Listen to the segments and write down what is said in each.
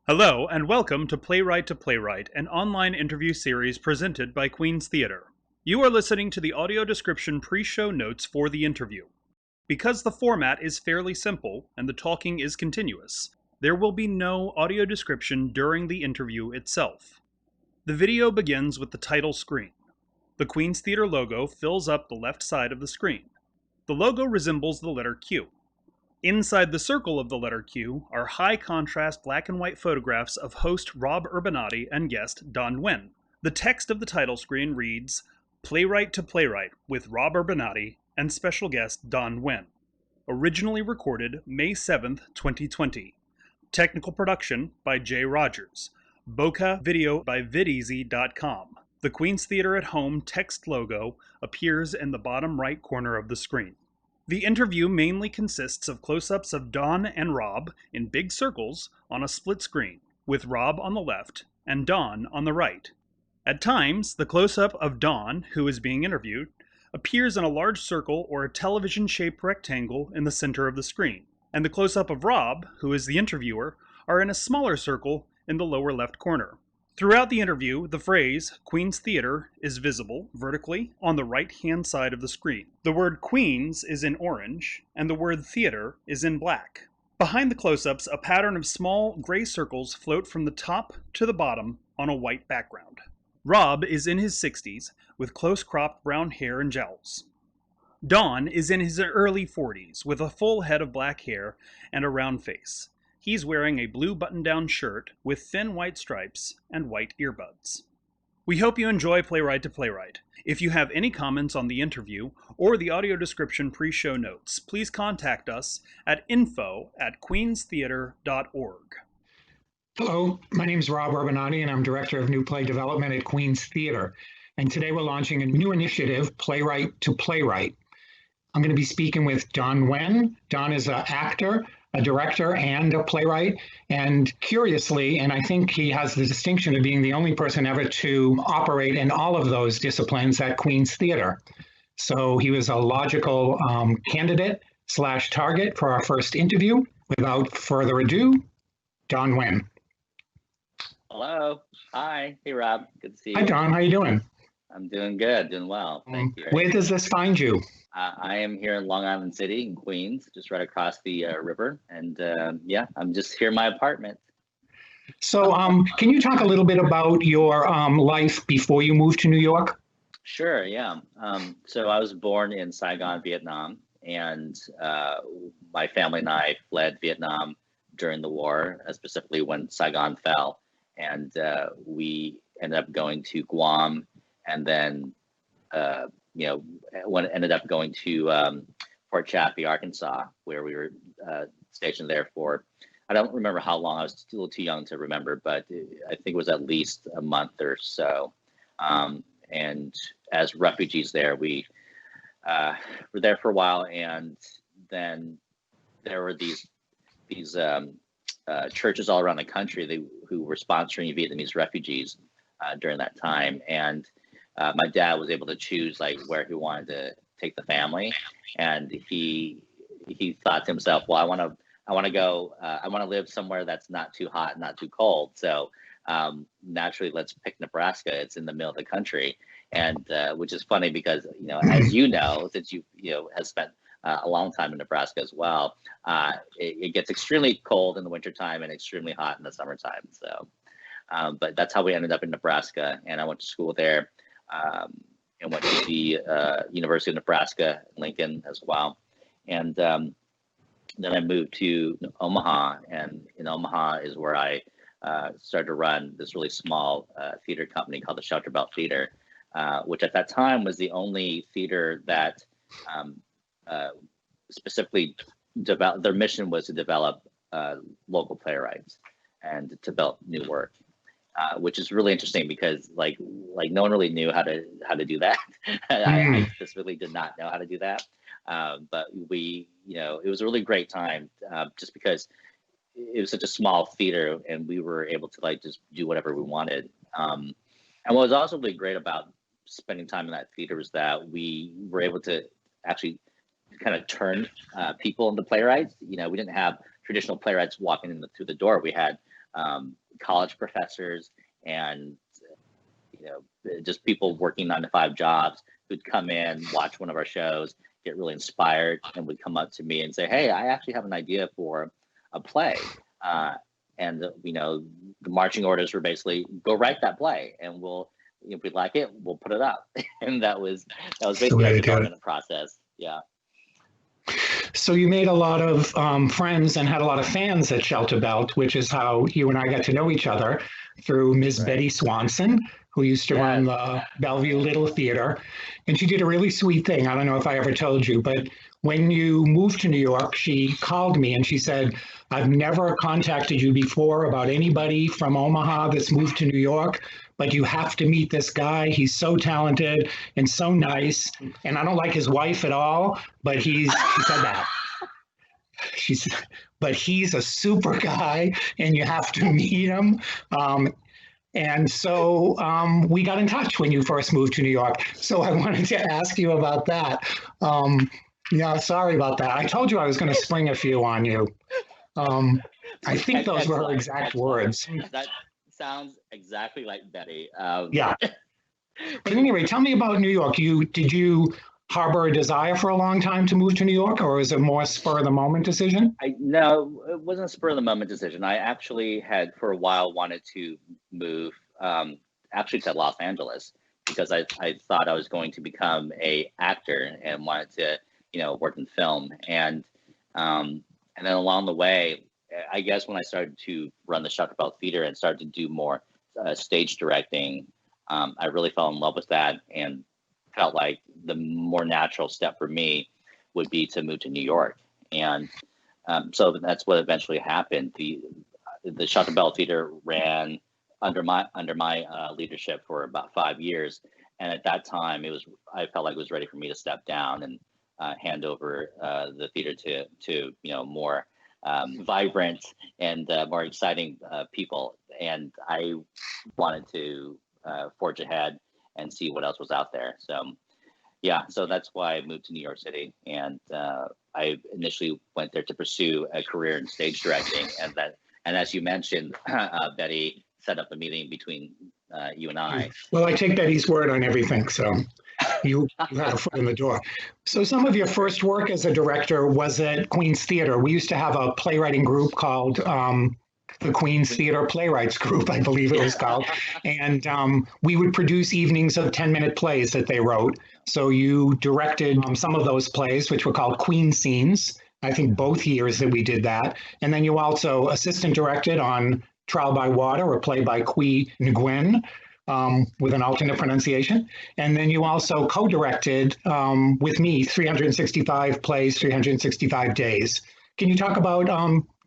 Hello, and welcome to Playwright, an online interview series presented by Queen's Theatre. You are listening to the audio description pre-show notes for the interview. Because the format is fairly simple and the talking is continuous, there will be no audio description during the interview itself. The video begins with the title screen. The Queen's Theatre logo fills up the left side of the screen. The logo resembles the letter Q. Inside the circle of the letter Q are high-contrast black and white photographs of host Rob Urbinati and guest Don Nguyen. The text of the title screen reads, Playwright to Playwright with Rob Urbinati and special guest Don Nguyen. Originally recorded May 7th, 2020. Technical production by Jay Rogers. Bokeh video by videasy.com. The Queen's Theatre at Home text logo appears in the bottom right corner of the screen. The interview mainly consists of close-ups of Don and Rob in big circles on a split screen, with Rob on the left and Don on the right. At times, the close-up of Don, who is being interviewed, appears in a large circle or a television-shaped rectangle in the center of the screen, and the close-up of Rob, who is the interviewer, are in a smaller circle in the lower left corner. Throughout the interview, the phrase Queen's Theatre is visible vertically on the right-hand side of the screen. The word Queens is in orange, and the word theater is in black. Behind the close-ups, a pattern of small gray circles float from the top to the bottom on a white background. Rob is in his 60s, with close-cropped brown hair and jowls. Don is in his early 40s, with a full head of black hair and a round face. He's wearing a blue button-down shirt with thin white stripes and white earbuds. We hope you enjoy Playwright to Playwright. If you have any comments on the interview or the audio description pre-show notes, please contact us at info@queenstheatre.org. Hello, my name is Rob Urbinati, and I'm Director of New Play Development at Queen's Theatre. And today we're launching a new initiative, Playwright to Playwright. I'm going to be speaking with Don Nguyen. Don is an actor, a director, and a playwright. And curiously, and I think he has the distinction of being the only person ever to operate in all of those disciplines at Queen's Theatre. So he was a logical candidate / target for our first interview. Without further ado, Don Nguyen. Hello. Hi. Hey, Rob. Good to see you. Hi, Don. How you doing? I'm doing good. Doing well. Thank you. Where does this find you? I am here in Long Island City in Queens, just right across the river. And yeah, I'm just here in my apartment. So can you talk a little bit about your life before you moved to New York? Sure. Yeah. So I was born in Saigon, Vietnam, and my family and I fled Vietnam during the war, specifically when Saigon fell. And we ended up going to Guam, and then ended up going to Fort Chaffee, Arkansas, where we were stationed there for, I don't remember how long. I was a little too young to remember, but I think it was at least a month or so. And as refugees there, we were there for a while, and then there were these churches all around the country who were sponsoring Vietnamese refugees during that time. And my dad was able to choose like where he wanted to take the family, and he thought to himself, well, I want to live somewhere that's not too hot, not too cold. So naturally, let's pick Nebraska. It's in the middle of the country, and which is funny because as you know, since you have spent a long time in Nebraska as well, it gets extremely cold in the wintertime and extremely hot in the summertime. So, but that's how we ended up in Nebraska, and I went to school there. And went to the University of Nebraska, Lincoln as well. And then I moved to Omaha, and in Omaha is where I started to run this really small theater company called the Shelter Belt Theater, which at that time was the only theater that specifically their mission was to develop local playwrights and to develop new work. Which is really interesting because like no one really knew how to do that. I specifically did not know how to do that. But we, it was a really great time just because it was such a small theater and we were able to like just do whatever we wanted. And what was also really great about spending time in that theater was that we were able to actually kind of turn people into playwrights. We didn't have traditional playwrights walking in through the door. We had college professors and just people working 9-to-5 jobs who'd come in, watch one of our shows, get really inspired, and would come up to me and say, "Hey, I actually have an idea for a play." And the marching orders were basically, "Go write that play, and if we like it, we'll put it up." And that was basically our development process. Yeah. So you made a lot of friends and had a lot of fans at Shelter Belt, which is how you and I got to know each other, through Ms. Betty Swanson, who used to run the Bellevue Little Theater. And she did a really sweet thing. I don't know if I ever told you, but when you moved to New York, she called me and she said, "I've never contacted you before about anybody from Omaha that's moved to New York, but you have to meet this guy. He's so talented and so nice. And I don't like his wife at all, but she said that. But he's a super guy and you have to meet him." And so we got in touch when you first moved to New York. So I wanted to ask you about that. Yeah, sorry about that. I told you I was going to spring a few on you. I think those were her exact words. That sounds exactly like Betty. Yeah. But anyway, tell me about New York. Did you harbor a desire for a long time to move to New York, or was it more spur of the moment decision? No, it wasn't a spur of the moment decision. I actually had for a while wanted to move actually to Los Angeles because I thought I was going to become a actor and wanted to work in film, and then along the way, I guess when I started to run the Shelter Belt Theater and started to do more stage directing, I really fell in love with that and felt like the more natural step for me would be to move to New York. And so that's what eventually happened. The Shelter Belt Theater ran under my leadership for about 5 years. And at that time, I felt like it was ready for me to step down and hand over the theater to more vibrant and more exciting people. And I wanted to forge ahead and see what else was out there. So that's why I moved to New York City. And I initially went there to pursue a career in stage directing. And as you mentioned, Betty set up a meeting between you and I. Well, I take Betty's word on everything. So you had a foot in the door. So some of your first work as a director was at Queen's Theater. We used to have a playwriting group called the Queen's Theater Playwrights Group, I believe it was called. And we would produce evenings of 10-minute plays that they wrote. So you directed some of those plays, which were called Queen Scenes, I think both years that we did that. And then you also assistant directed on Trial by Water, a play by Don Nguyen, with an alternate pronunciation. And then you also co-directed with me 365 plays, 365 days. Can you talk about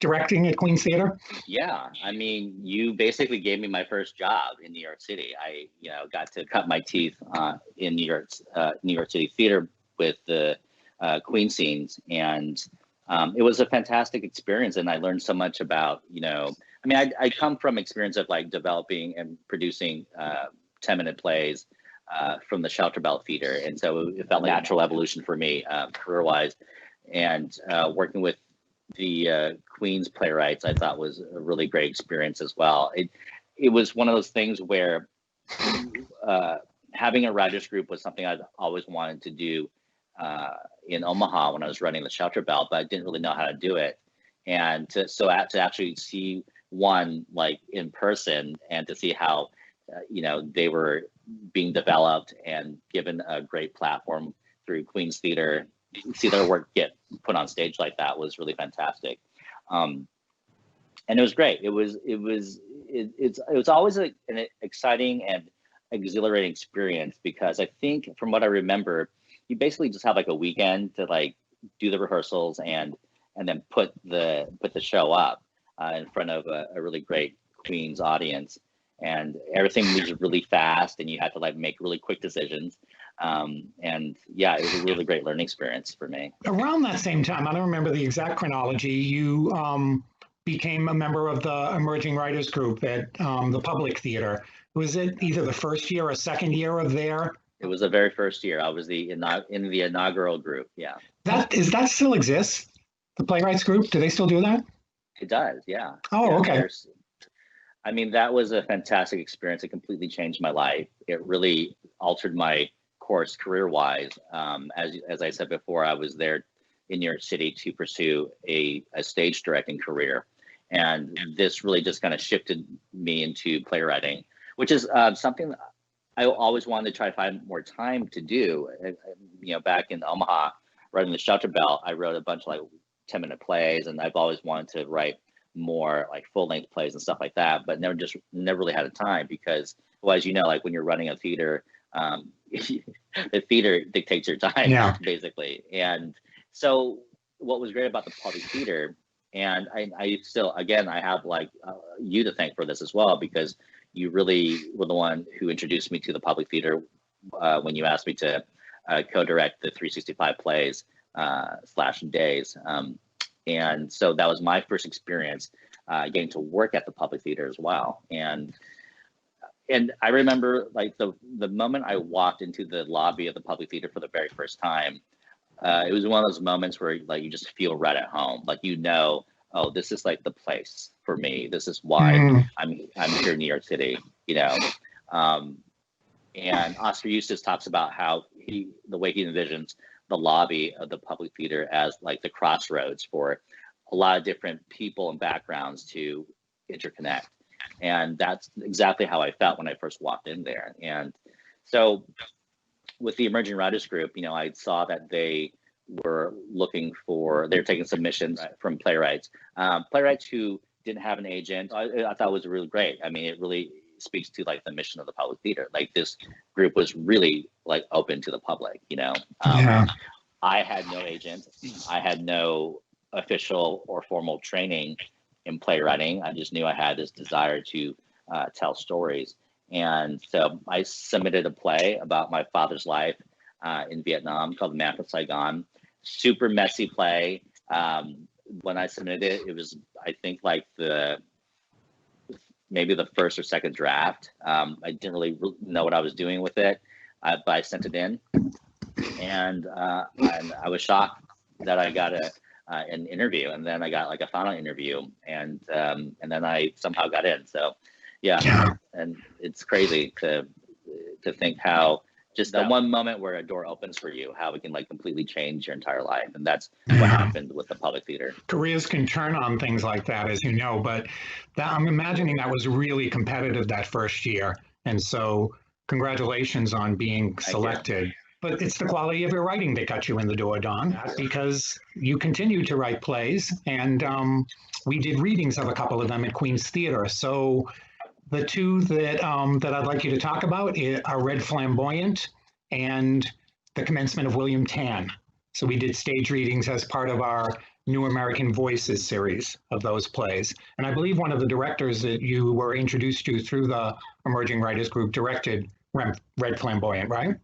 directing at Queen's Theater? Yeah, I mean, you basically gave me my first job in New York City. I, got to cut my teeth in New York City theater with the Queen Scenes, and it was a fantastic experience. And I learned so much about, I come from experience of like developing and producing 10-minute plays from the Shelter Belt Theater, and so it felt like a natural evolution for me career-wise, and working with the Queen's playwrights, I thought was a really great experience as well. It was one of those things where having a writers group was something I'd always wanted to do in Omaha when I was running the Shelter Belt, but I didn't really know how to do it. And to actually see one like in person and to see how they were being developed and given a great platform through Queen's Theater, see their work get put on stage like that was really fantastic. And it was great. It was always an exciting and exhilarating experience, because I think from what I remember, you basically just have like a weekend to like do the rehearsals and then put the show up in front of a really great Queen's audience, and everything moves really fast and you have to like make really quick decisions. And yeah, it was a really great learning experience for me. Around that same time, I don't remember the exact chronology, you became a member of the Emerging Writers Group at the Public Theater. Was it either the first year or second year of there? It was the very first year. I was in the inaugural group. Yeah. That still exists? The Playwrights Group? Do they still do that? It does. Yeah. Oh, yeah, okay. I mean, that was a fantastic experience. It completely changed my life. It really altered my course career-wise. As I said before, I was there in New York City to pursue a stage directing career, and this really just kind of shifted me into playwriting, which is something I always wanted to try to find more time to do. Back in Omaha, writing the Shelter Belt, I wrote a bunch of like 10-minute plays, and I've always wanted to write more like full-length plays and stuff like that, but never really had a time because, well, as you know, like when you're running a theater, the theater dictates your time, basically. And so what was great about the public theater, and I still, again, I have like you to thank for this as well, because you really were the one who introduced me to the public theater when you asked me to co-direct the 365 plays / days. And so that was my first experience getting to work at the public theater as well. And I remember like the moment I walked into the lobby of the public theater for the very first time, it was one of those moments where like you just feel right at home. Like, oh, this is like the place for me. This is why I'm here in New York City, and Oscar Eustis talks about how the way he envisions the lobby of the public theater as like the crossroads for a lot of different people and backgrounds to interconnect. And that's exactly how I felt when I first walked in there. And so with the Emerging Writers Group, I saw that they were taking submissions from playwrights who didn't have an agent. I thought it was really great. I mean, it really speaks to like the mission of the public theater. Like, this group was really like open to the public, I had no agent. I had no official or formal training in playwriting. I just knew I had this desire to tell stories. And so I submitted a play about my father's life in Vietnam called The Man from Saigon. Super messy play. When I submitted it, it was, I think, like maybe the first or second draft. I didn't really know what I was doing with it, but I sent it in, and I was shocked that I got an interview, and then I got like a final interview, and then I somehow got in. So, yeah. And it's crazy to think how just that one moment where a door opens for you, how it can like completely change your entire life. And that's what happened with the public theater. Careers can turn on things like that, as you know, but I'm imagining that was really competitive that first year. And so congratulations on being selected. But it's the quality of your writing that got you in the door, Don, because you continue to write plays, and we did readings of a couple of them at Queen's Theater. So the two that I'd like you to talk about are Red Flamboyant and The Commencement of William Tan. So we did stage readings as part of our New American Voices series of those plays. And I believe one of the directors that you were introduced to through the Emerging Writers Group directed Red Flamboyant, right?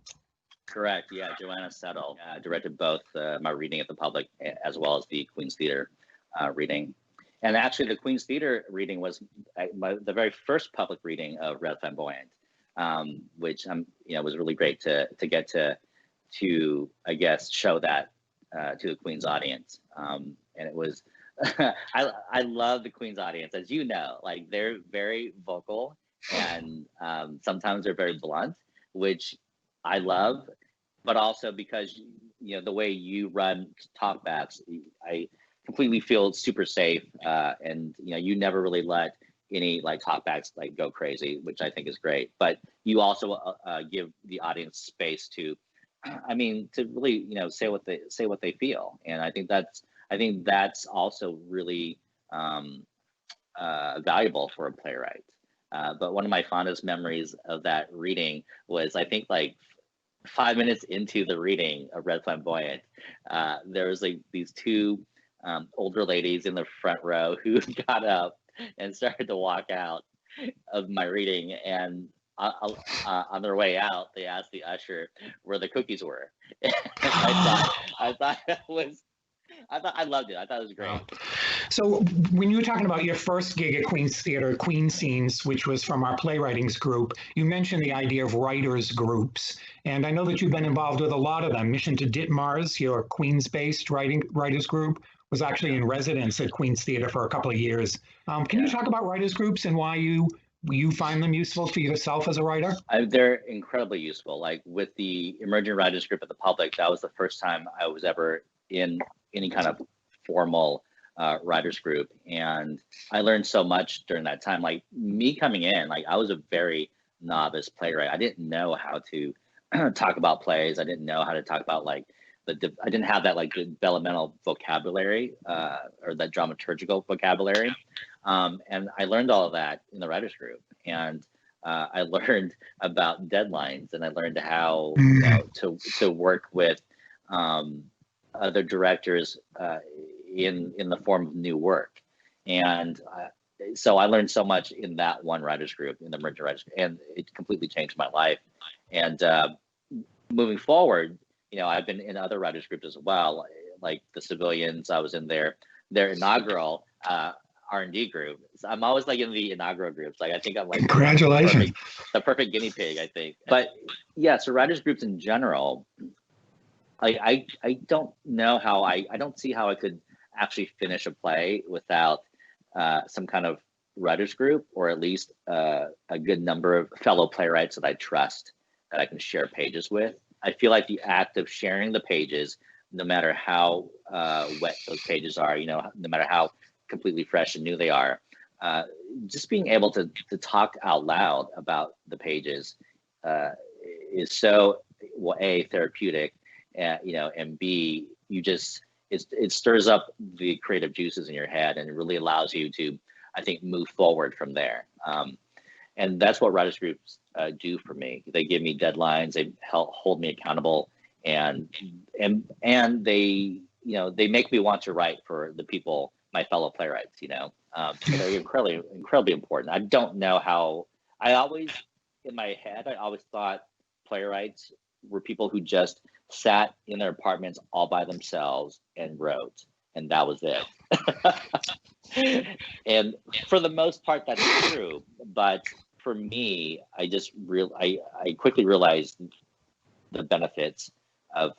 Correct. Yeah, Joanna Settle directed both my reading at the public as well as the Queen's Theater reading. And actually, the Queen's Theater reading was the very first public reading of Red Flamboyant, which was really great to get to I guess show that to the Queen's audience. And it was I love the Queen's audience, as you know, like they're very vocal and sometimes they're very blunt, which I love, but also because the way you run talkbacks, I completely feel super safe, and you never really let any like talkbacks like go crazy, which I think is great. But you also give the audience space to really say what they feel, and I think that's also really valuable for a playwright. But one of my fondest memories of that reading was, I think, like 5 minutes into the reading of Red Flamboyant, there was like these two older ladies in the front row who got up and started to walk out of my reading, and on their way out, they asked the usher where the cookies were. I loved it. I thought it was great. Wow. So when you were talking about your first gig at Queen's Theater, Queen Scenes, which was from our playwritings group, you mentioned the idea of writers groups. And I know that you've been involved with a lot of them. Mission to Ditmars, your Queens-based writers group, was actually in residence at Queen's Theater for a couple of years. Can you talk about writers groups and why you find them useful for yourself as a writer? They're incredibly useful. Like with the Emerging Writers Group at the Public, that was the first time I was ever in any kind of formal writers group, and I learned so much during that time. Like me coming in, like I was a very novice playwright. I didn't know how to talk about plays. I didn't know how to talk about like I didn't have that like developmental vocabulary or that dramaturgical vocabulary. And I learned all of that in the writers group, and I learned about deadlines, and I learned how to work with other directors in the form of new work. And so I learned so much in that one writers group, in the Emerging Writers, and it completely changed my life. And moving forward, I've been in other writers groups as well, like the Civilians. I was in their inaugural R&D group. So I'm always like in the inaugural groups. Like I think I'm like congratulations, the perfect guinea pig, I think. But yeah, so writers groups in general, I don't know how I don't see how I could actually finish a play without some kind of writers group, or at least a good number of fellow playwrights that I trust, that I can share pages with. I feel like the act of sharing the pages, no matter how wet those pages are, no matter how completely fresh and new they are, just being able to talk out loud about the pages is so, well, A, therapeutic, and B, it stirs up the creative juices in your head, and it really allows you to, I think, move forward from there. And that's what writers groups do for me. They give me deadlines. They help hold me accountable, and they make me want to write for the people, my fellow playwrights. They're incredibly important. I don't know how. In my head, I always thought playwrights were people who just sat in their apartments all by themselves and wrote, and that was it. And for the most part, that's true. But for me, I quickly realized the benefits of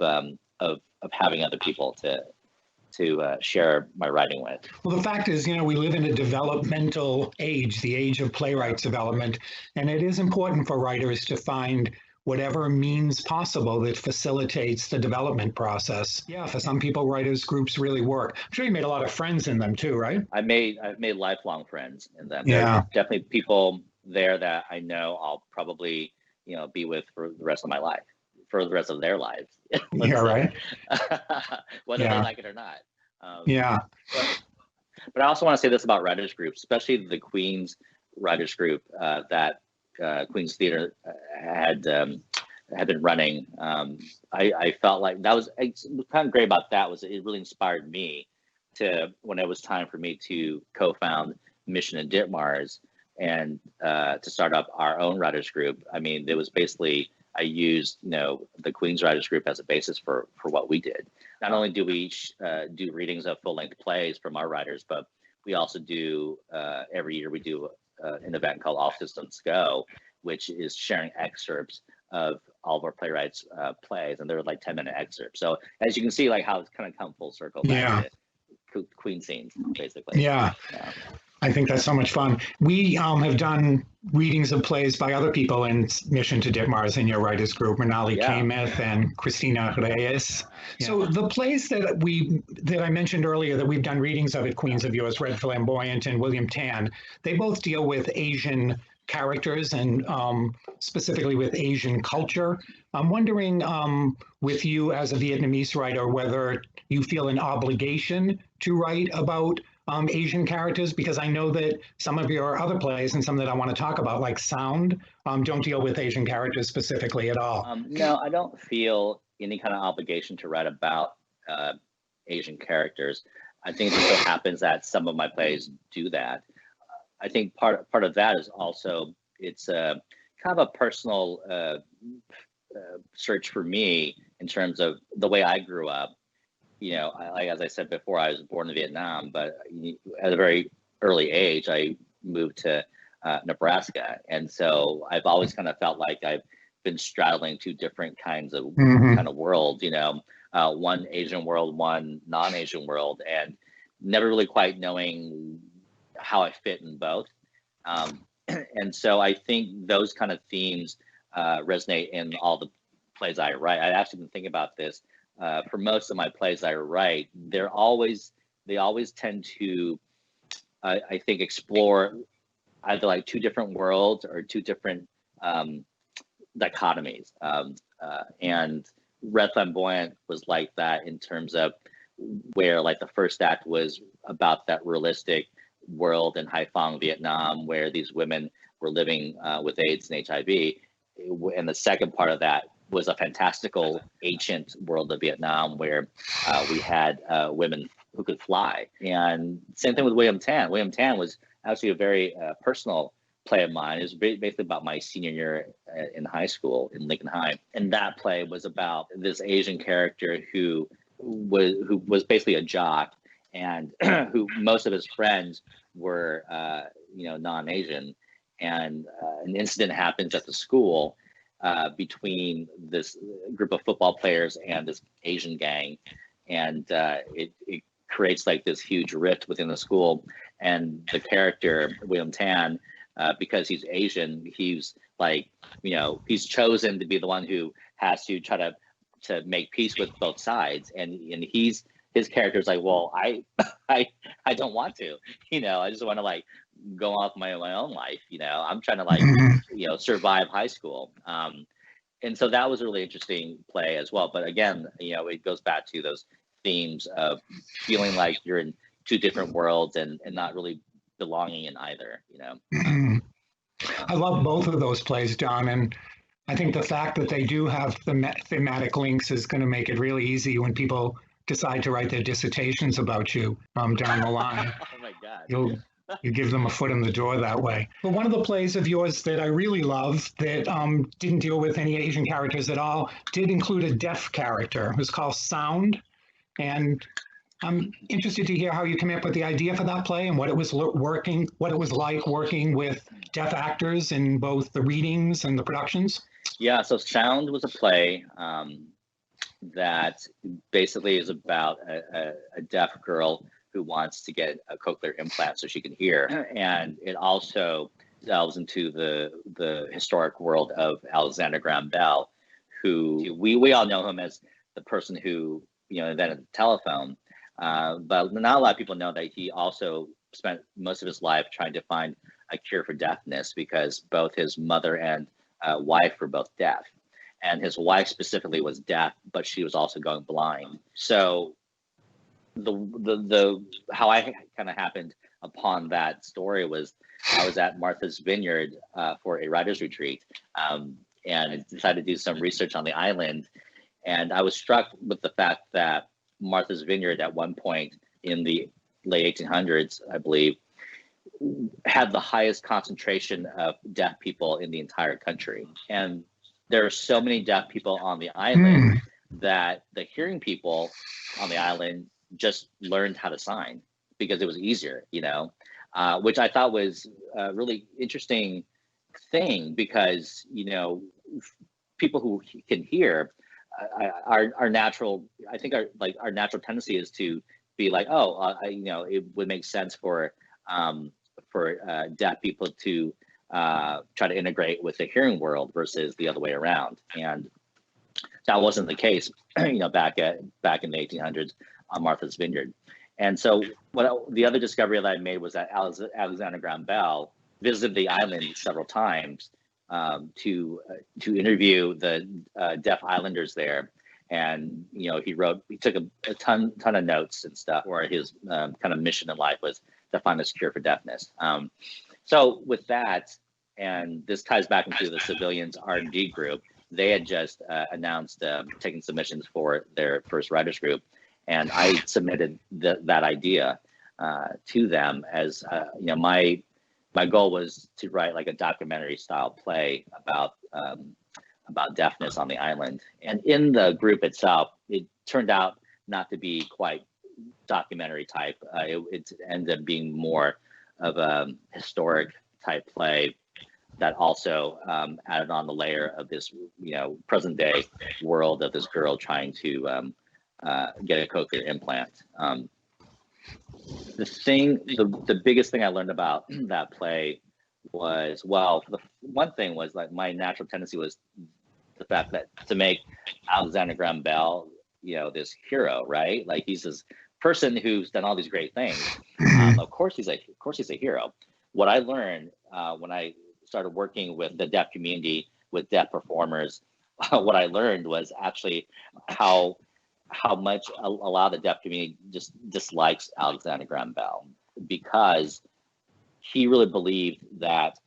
having other people to share my writing with. Well, the fact is, we live in a developmental age, the age of playwrights development, and it is important for writers to find whatever means possible that facilitates the development process. Yeah, for some people, writers groups really work. I'm sure you made a lot of friends in them too, right? I've made lifelong friends in them. Yeah. There are definitely people there that I know I'll probably be with for the rest of my life, for the rest of their lives. Yeah, right. Whether they like it or not. Yeah. But I also want to say this about writers groups, especially the Queen's writers group that Queen's Theater had been running. I felt like that was kind of great about that was it really inspired me to, when it was time for me to co-found Mission and Ditmars and to start up our own writers group. I mean, it was basically, I used the Queen's writers group as a basis for what we did. Not only do we do readings of full-length plays from our writers, but we also do every year we do an event called All Systems Go, which is sharing excerpts of all of our playwrights' plays, and they're like 10-minute excerpts. So as you can see, like how it's kind of come full circle back to Queen scenes, basically. Yeah. I think that's so much fun. We have done readings of plays by other people in Mission to Ditmars in your writers group, Manali Kameth and Christina Reyes. Yeah. So the plays that I mentioned earlier that we've done readings of at Queens of Yours, Red Flamboyant and William Tan, they both deal with Asian characters and specifically with Asian culture. I'm wondering with you as a Vietnamese writer, whether you feel an obligation to write about Asian characters, because I know that some of your other plays and some that I want to talk about, like Sound, don't deal with Asian characters specifically at all. No, I don't feel any kind of obligation to write about Asian characters. I think it just so happens that some of my plays do that. I think part of that is also it's kind of a personal search for me in terms of the way I grew up. As I said before, I was born in Vietnam, but at a very early age, I moved to Nebraska, and so I've always kind of felt like I've been straddling two different kinds of kind of worlds. one Asian world, one non-Asian world, and never really quite knowing how I fit in both. And so I think those kind of themes resonate in all the plays I write. I actually been thinking about this. For most of my plays I write, they always tend to, I think, explore either like two different worlds or two different dichotomies. And Red Flamboyant was like that in terms of where like the first act was about that realistic world in Haiphong, Vietnam, where these women were living with AIDS and HIV. And the second part of that was a fantastical ancient world of Vietnam where we had women who could fly. And same thing with William Tan. William Tan was actually a very personal play of mine. It was basically about my senior year in high school in Lincoln High. And that play was about this Asian character who was basically a jock, and who most of his friends were non-Asian. And an incident happens at the school between this group of football players and this Asian gang, and it creates like this huge rift within the school. And the character William Tan, because he's Asian, he's like, he's chosen to be the one who has to try to make peace with both sides, and his character is like, well, I don't want to, I just want to like go off my own life, I'm trying to like survive high school. And so that was a really interesting play as well. But again, it goes back to those themes of feeling like you're in two different worlds and not really belonging in either. I love both of those plays, Don, and I think the fact that they do have thematic links is going to make it really easy when people decide to write their dissertations about you down the line. Oh my God. You give them a foot in the door that way. But one of the plays of yours that I really love that didn't deal with any Asian characters at all did include a deaf character. It was called Sound. And I'm interested to hear how you came up with the idea for that play and what it was like working with deaf actors in both the readings and the productions. Yeah, so Sound was a play that basically is about a deaf girl who wants to get a cochlear implant so she can hear. And it also delves into the historic world of Alexander Graham Bell, who we all know him as the person who invented the telephone. But not a lot of people know that he also spent most of his life trying to find a cure for deafness, because both his mother and wife were both deaf. And his wife specifically was deaf, but she was also going blind. So the how I kind of happened upon that story was I was at Martha's Vineyard for a writer's retreat, and I decided to do some research on the island. And I was struck with the fact that Martha's Vineyard at one point in the late 1800s, I believe, had the highest concentration of deaf people in the entire country. And there are so many deaf people on the island that the hearing people on the island just learned how to sign because it was easier, which I thought was a really interesting thing, because, people who can hear, our natural, I think our natural tendency is to be like, it would make sense for deaf people to try to integrate with the hearing world versus the other way around. And that wasn't the case, back in the 1800s on Martha's Vineyard. And so the other discovery that I made was that Alexander Graham Bell visited the island several times to interview the deaf islanders there. And he took a ton of notes and stuff, where his kind of mission in life was to find this cure for deafness. So with that, and this ties back into the Civilians R&D group, they had just announced taking submissions for their first writers group, and I submitted that idea to them as my goal was to write like a documentary style play about deafness on the island. And in the group itself, it turned out not to be quite documentary type. It ended up being more of a historic type play that also added on the layer of this, present day world of this girl trying to get a cochlear implant. The biggest thing I learned about that play was, well, the one thing was like my natural tendency was the fact that to make Alexander Graham Bell, this hero, right? Like he's this person who's done all these great things. Of course he's a hero. What I learned when I started working with the deaf community, with deaf performers, what I learned was actually how much a lot of the deaf community just dislikes Alexander Graham Bell, because he really believed that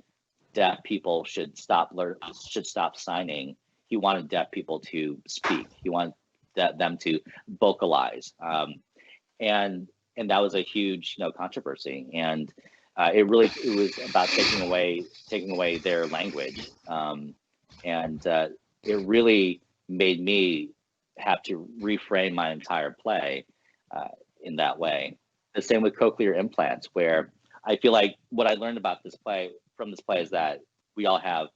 deaf people should stop signing. He wanted deaf people to speak. He wanted them to vocalize, and that was a huge controversy. And it was about taking away their language, and it really made me have to reframe my entire play in that way. The same with cochlear implants, where I feel like what I learned about this play is that we all have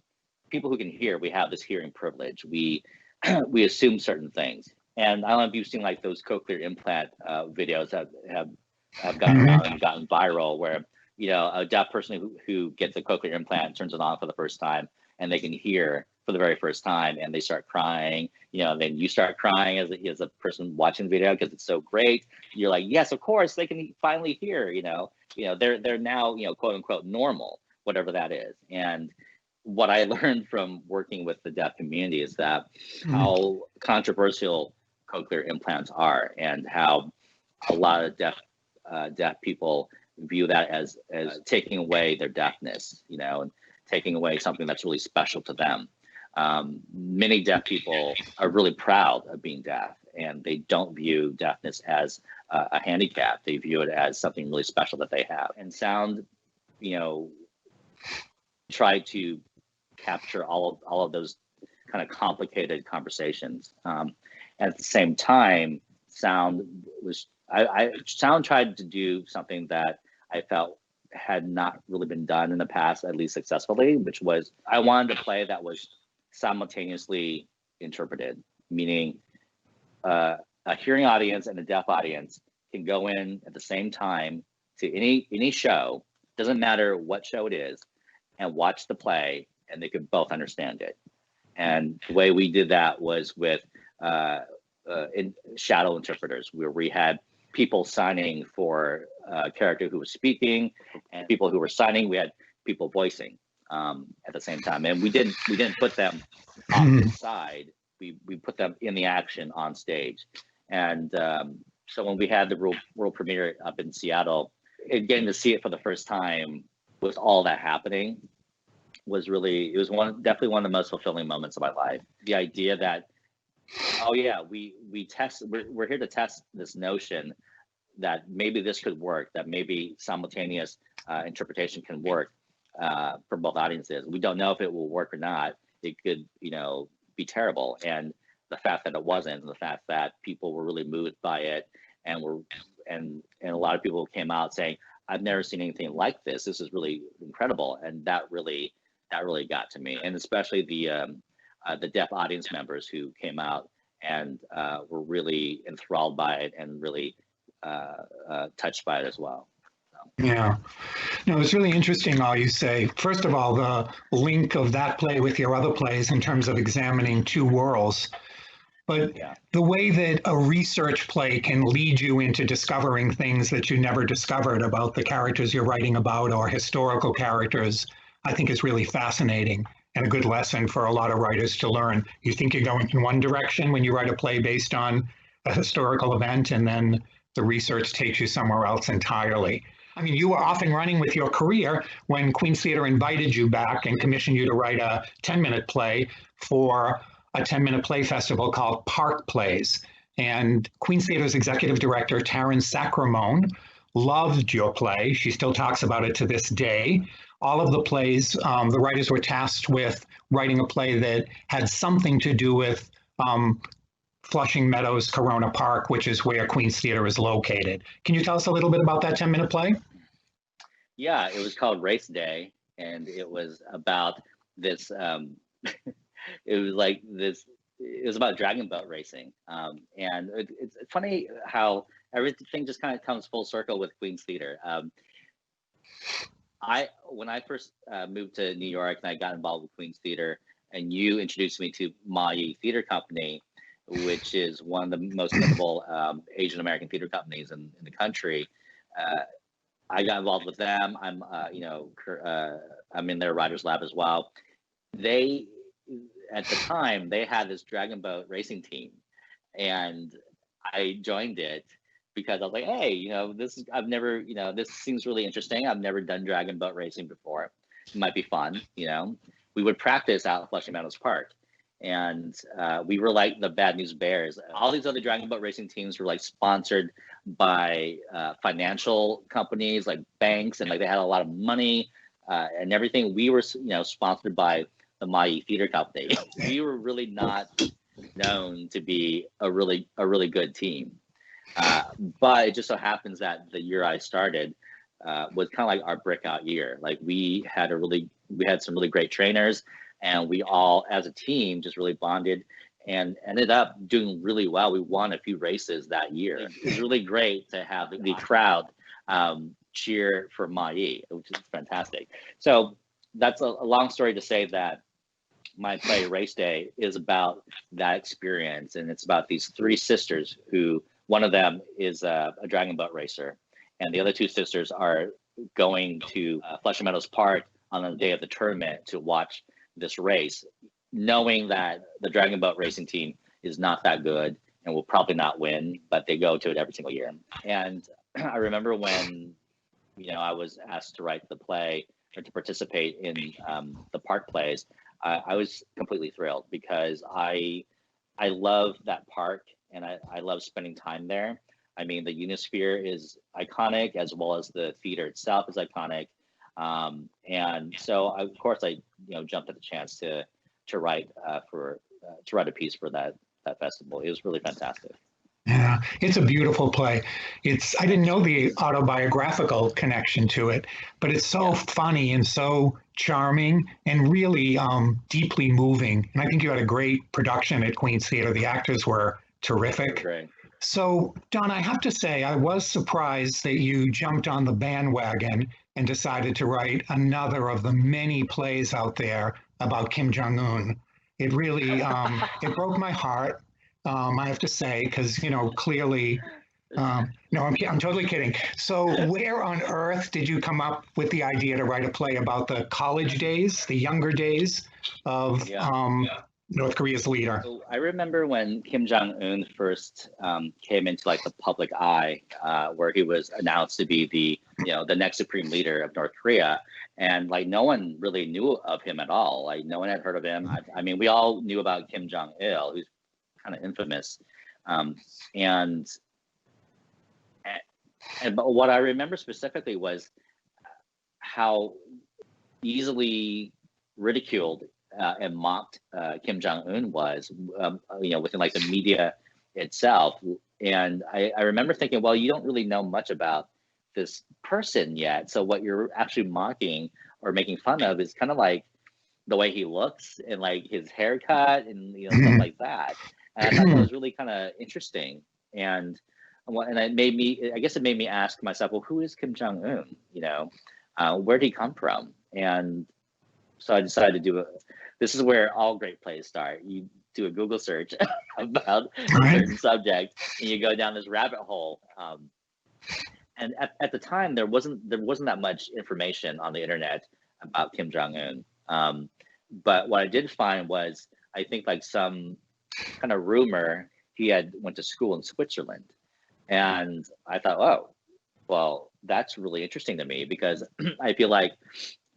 people who can hear. We have this hearing privilege. We assume certain things. And I don't know if you've seen like those cochlear implant videos that have gone around and gotten viral, where a deaf person who gets a cochlear implant turns it on for the first time, and they can hear for the very first time, and they start crying. Then you start crying as a person watching the video because it's so great. You're like, yes, of course, they can finally hear. They're now quote unquote normal, whatever that is. And what I learned from working with the deaf community is that how controversial cochlear implants are, and how a lot of deaf people view that as taking away their deafness, and taking away something that's really special to them. Many deaf people are really proud of being deaf, and they don't view deafness as a handicap. They view it as something really special that they have. And sound, try to capture all of those kind of complicated conversations. At the same time, sound tried to do something that I felt had not really been done in the past, at least successfully, which was I wanted a play that was simultaneously interpreted, meaning a hearing audience and a deaf audience can go in at the same time to any show, doesn't matter what show it is, and watch the play, and they could both understand it. And the way we did that was with shadow interpreters, where we had people signing for a character who was speaking, and people who were signing, we had people voicing at the same time. And we didn't put them off to the side. We put them in the action on stage. And so when we had the world premiere up in Seattle, getting to see it for the first time with all that happening was definitely one of the most fulfilling moments of my life. The idea that, oh yeah, we're here to test this notion that maybe this could work, that maybe simultaneous interpretation can work for both audiences. We don't know if it will work or not. It could, be terrible. And the fact that it wasn't, and the fact that people were really moved by it, and a lot of people came out saying, I've never seen anything like this. This is really incredible. And that really got to me. And especially the deaf audience members who came out and were really enthralled by it and really touched by it as well. Yeah. No, it's really interesting all you say. First of all, the link of that play with your other plays in terms of examining two worlds. But the way that a research play can lead you into discovering things that you never discovered about the characters you're writing about, or historical characters, I think is really fascinating and a good lesson for a lot of writers to learn. You think you're going in one direction when you write a play based on a historical event, and then the research takes you somewhere else entirely. I mean, you were off and running with your career when Queen's Theatre invited you back and commissioned you to write a 10-minute play for a 10-minute play festival called Park Plays. And Queen's Theatre's executive director, Taryn Sacramone, loved your play. She still talks about it to this day. All of the plays, the writers were tasked with writing a play that had something to do with Flushing Meadows Corona Park, which is where Queen's Theatre is located. Can you tell us a little bit about that 10-minute play? Yeah, it was called Race Day, and it was about this, it was like this it was about dragon boat racing. And it's funny how everything just kind of comes full circle with Queen's Theater. When I first moved to New York and I got involved with Queen's Theater, and you introduced me to Ma Yi Theater Company, which is one of the most notable Asian American theater companies in the country. I got involved with them. I'm I'm in their writers lab as well. They, at the time, they had this dragon boat racing team, and I joined it because I was like, hey, this seems really interesting. I've never done dragon boat racing before. It might be fun. We would practice out at Flushing Meadows Park, and we were like the Bad News Bears. All these other dragon boat racing teams were like sponsored by financial companies like banks, and like they had a lot of money and everything. We were sponsored by the Ma Yi Theater Company. We were really not known to be a really good team, but it just so happens that the year I started was kind of like our breakout year. Like we had some really great trainers, and we all as a team just really bonded and ended up doing really well. We won a few races that year. It was really great to have the crowd cheer for Ma Yi, which is fantastic. So that's a long story to say that my play Race Day is about that experience, and it's about these three sisters who, one of them is a dragon boat racer, and the other two sisters are going to Flushing Meadows Park on the day of the tournament to watch this race, knowing that the dragon boat racing team is not that good and will probably not win, but they go to it every single year. And I remember when I was asked to write the play or to participate in the park plays, I was completely thrilled because I love that park, and I love spending time there. I mean, the Unisphere is iconic, as well as the theater itself is iconic. And so of course I jumped at the chance to write a piece for that festival. It was really fantastic. Yeah, it's a beautiful play. I didn't know the autobiographical connection to it, but it's so funny and so charming and really deeply moving. And I think you had a great production at Queen's Theater. The actors were terrific. Great. So, Don, I have to say, I was surprised that you jumped on the bandwagon and decided to write another of the many plays out there about Kim Jong-un. It really, it broke my heart. I have to say, because, clearly, no, I'm totally kidding. So where on earth did you come up with the idea to write a play about the college days, the younger days of North Korea's leader? So I remember when Kim Jong-un first came into like the public eye, where he was announced to be the next supreme leader of North Korea. And like no one really knew of him at all. Like no one had heard of him. I mean, we all knew about Kim Jong-il, who's kind of infamous, but what I remember specifically was how easily ridiculed and mocked Kim Jong-un was, within like the media itself. And I remember thinking, well, you don't really know much about this person yet, so what you're actually mocking or making fun of is kind of like the way he looks and like his haircut and stuff like that. And I thought that was really kind of interesting, and it made me ask myself, well, who is Kim Jong-un? Where did he come from? And so I decided to do this is where all great plays start. You do a Google search about a certain subject, and you go down this rabbit hole. And at the time, there wasn't that much information on the internet about Kim Jong-un. But what I did find was, I think like some kind of rumor he had went to school in Switzerland, and I thought, oh, well, that's really interesting to me because I feel like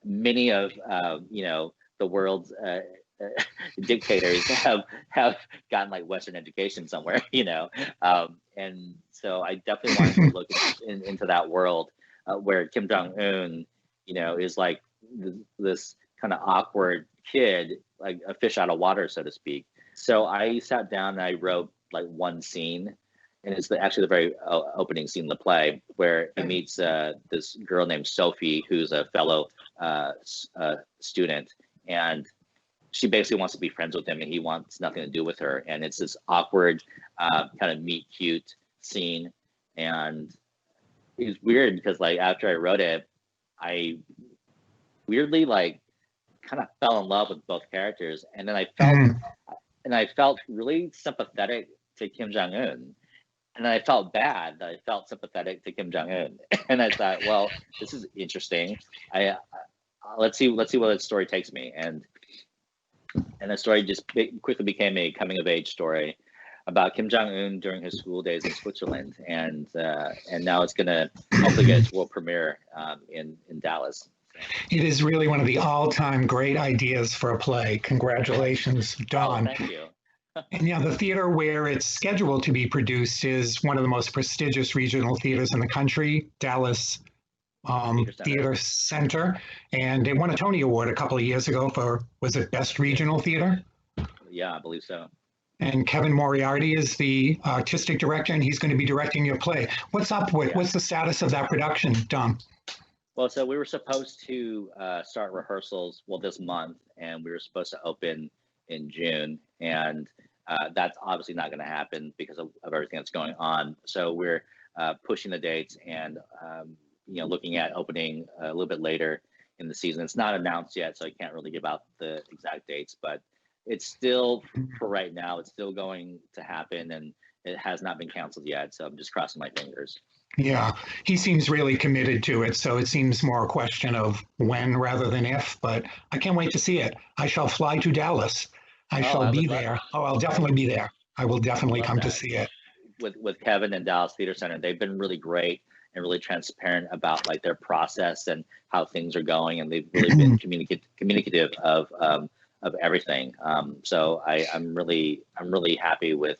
many of the world's dictators have gotten like Western education somewhere, and so I definitely wanted to look into that world where Kim Jong-un, is like this kind of awkward kid, like a fish out of water, so to speak. So I sat down and I wrote like one scene, and it's actually the very opening scene in the play where he meets this girl named Sophie, who's a fellow student, and she basically wants to be friends with him and he wants nothing to do with her. And it's this awkward kind of meet cute scene. And it's weird because like after I wrote it, I weirdly like kind of fell in love with both characters. And then I felt really sympathetic to Kim Jong-un. And then I felt bad that I felt sympathetic to Kim Jong-un. And I thought, well, this is interesting. Let's see where the story takes me. And the story just quickly became a coming of age story about Kim Jong-un during his school days in Switzerland, and now it's going to hopefully get its world premiere in Dallas. It is really one of the all-time great ideas for a play. Congratulations, Don. Oh, thank you. And yeah, the theater where it's scheduled to be produced is one of the most prestigious regional theaters in the country, Dallas Theater Center. And it won a Tony Award a couple of years ago for, was it Best Regional Theater? Yeah, I believe so. And Kevin Moriarty is the artistic director, and he's going to be directing your play. What's up with, what's the status of that production, Don? Well, so we were supposed to start rehearsals, this month, and we were supposed to open in June. And that's obviously not going to happen because of everything that's going on. So we're pushing the dates and looking at opening a little bit later in the season. It's not announced yet, so I can't really give out the exact dates, but it's still, for right now, it's still going to happen, and it has not been canceled yet. So I'm just crossing my fingers. Yeah, he seems really committed to it. So it seems more a question of when rather than if, but I can't wait to see it. I shall fly to Dallas. I shall be there. Oh, I'll definitely be there. I will definitely come to see it. With Kevin and Dallas Theater Center, they've been really great and really transparent about like their process and how things are going, and they've really been communicative of everything. So I'm really happy with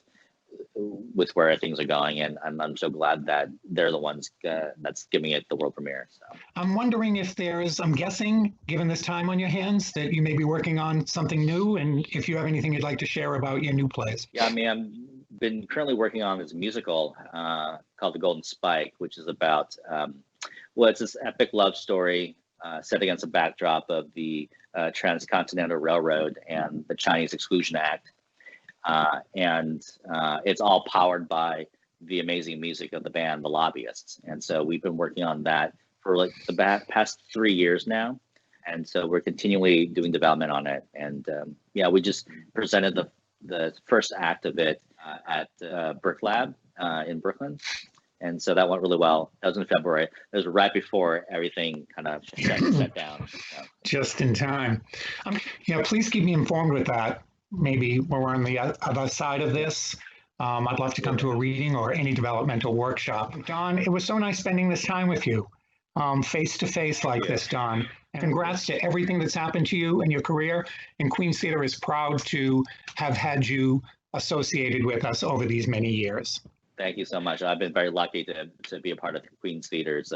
where things are going, and I'm so glad that they're the ones that's giving it the world premiere. So I'm wondering if I'm guessing, given this time on your hands, that you may be working on something new, and if you have anything you'd like to share about your new plays. Yeah, I mean, I've been currently working on this musical called The Golden Spike, which is about it's this epic love story set against a backdrop of the Transcontinental Railroad and the Chinese Exclusion Act. And it's all powered by the amazing music of the band, The Lobbyists. And so we've been working on that for like the past 3 years now. And so we're continually doing development on it. And we just presented the first act of it at Brick Lab in Brooklyn. And so that went really well. That was in February. It was right before everything kind of shut down. So. Just in time. Please keep me informed with that. Maybe when we're on the other side of this. I'd love to come to a reading or any developmental workshop. Don, it was so nice spending this time with you, face to face like this, Don. And congrats to everything that's happened to you and your career. And Queen's Theater is proud to have had you associated with us over these many years. Thank you so much. I've been very lucky to be a part of Queen's Theater's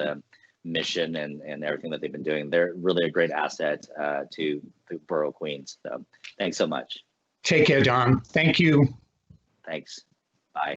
mission and everything that they've been doing. They're really a great asset to the borough of Queens. So thanks so much. Take care, Don. Thank you. Thanks.